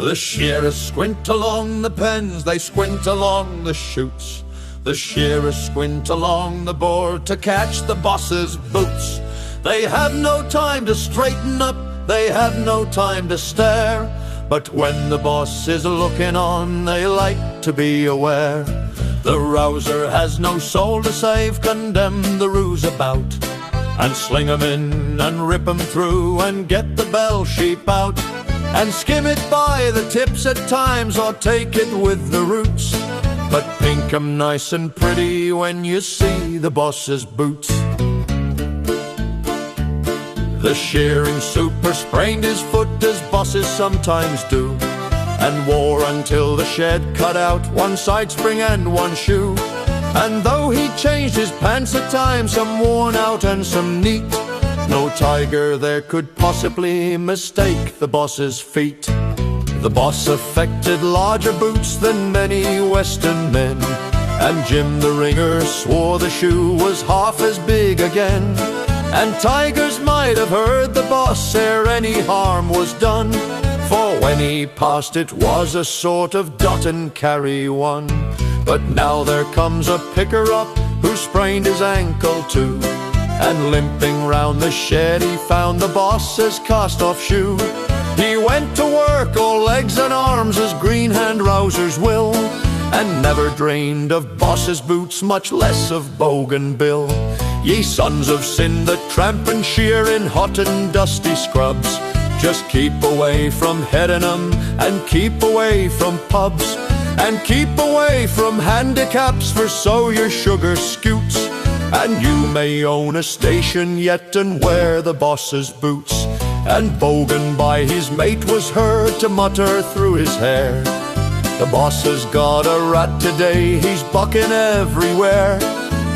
The shearers squint along the pens, they squint along the chutes. The shearers squint along the board to catch the boss's boots. They have no time to straighten up, they have no time to stare. But when the boss is looking on, they like to be aware. The rouser has no soul to save, condemn the ruse about, and sling 'em in and rip 'em through and get the bell sheep out, and skim it by the tips at times or take it with the roots. But pink 'em nice and pretty when you see the boss's boots. The shearing super sprained his foot as bosses sometimes do, and wore until the shed cut out one side spring and one shoe. And though he changed his pants at times, some worn out and some neat, no tiger there could possibly mistake the boss's feet. The boss affected larger boots than many western men, and Jim the ringer swore the shoe was half as big again. And tigers might have heard the boss ere any harm was done, for when he passed it was a sort of dot and carry one. But now there comes a picker-up who sprained his ankle too, and limping round the shed he found the boss's cast-off shoe. He went to work all legs and arms as green-hand rousers will, and never dreamed of boss's boots, much less of Bougainville. Ye sons of sin that tramp and shear in hot and dusty scrubs, just keep away from heading 'em and keep away from pubs, and keep away from handicaps, for so your sugar scoots. And you may own a station yet and wear the boss's boots. And Bogan by his mate was heard to mutter through his hair, the boss has got a rat today, he's bucking everywhere.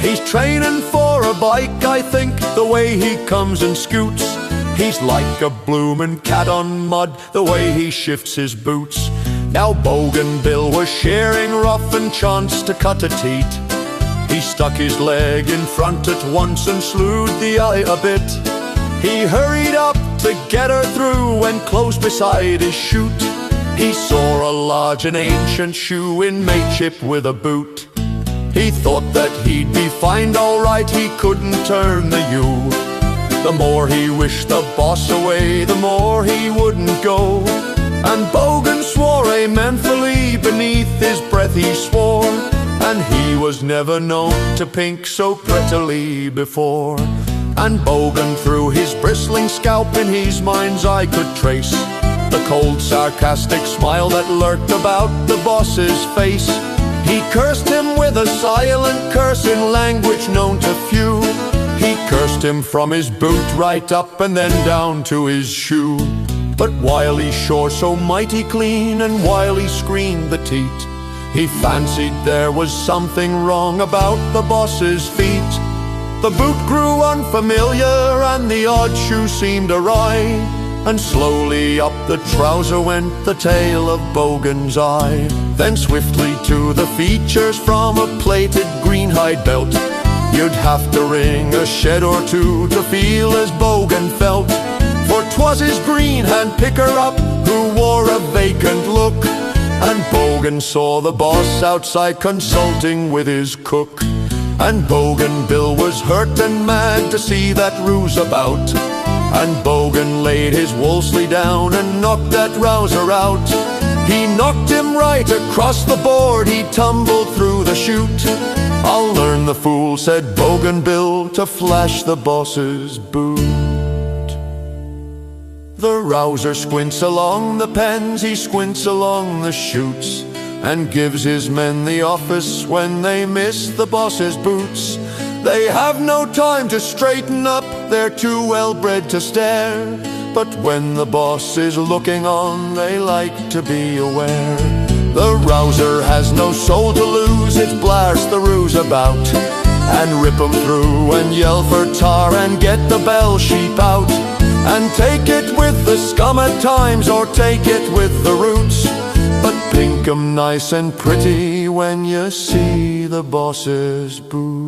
He's training for a bike, I think, the way he comes and scoots. He's like a bloomin' cat on mud, the way he shifts his boots. Now Bougainville was shearing rough and chanced to cut a teat. He stuck his leg in front at once and slewed the eye a bit. He hurried up to get her through when close beside his chute he saw a large and ancient shoe in mateship with a boot. He thought that he'd be fined all right, he couldn't turn the U. The more he wished the boss away, the more he wouldn't go. And Bogan swore amenfully, beneath his breath he swore, and he was never known to pink so prettily before. And Bogan through his bristling scalp in his mind's eye could trace the cold sarcastic smile that lurked about the boss's face. He cursed him with a silent curse in language known to few. He cursed him from his boot right up and then down to his shoe. But while he shore so mighty clean and while he screened the teat, he fancied there was something wrong about the boss's feet. The boot grew unfamiliar and the odd shoe seemed awry, and slowly up the trouser went the tail of Bogan's eye. Then swiftly to the features from a plated greenhide belt. You'd have to ring a shed or two to feel as Bogan felt, for 'twas his green-hand picker-up who wore a vacant look. And Bogan saw the boss outside consulting with his cook. And Bougainville was hurt and mad to see that ruse about, and Bogan laid his Wolseley down and knocked that rouser out. He knocked him right across the board, he tumbled through the chute. I'll learn the fool, said Bougainville, to flash the boss's boot. The rouser squints along the pens, he squints along the chutes, and gives his men the office when they miss the boss's boots. They have no time to straighten up, they're too well bred to stare. But when the boss is looking on, they like to be aware. The rouser has no soul to lose, it blasts the ruse about, and rip 'em through and yell for tar and get the bell sheep out. And take it with the scum at times or take it with the roots, but pink 'em nice and pretty when you see the boss's boots.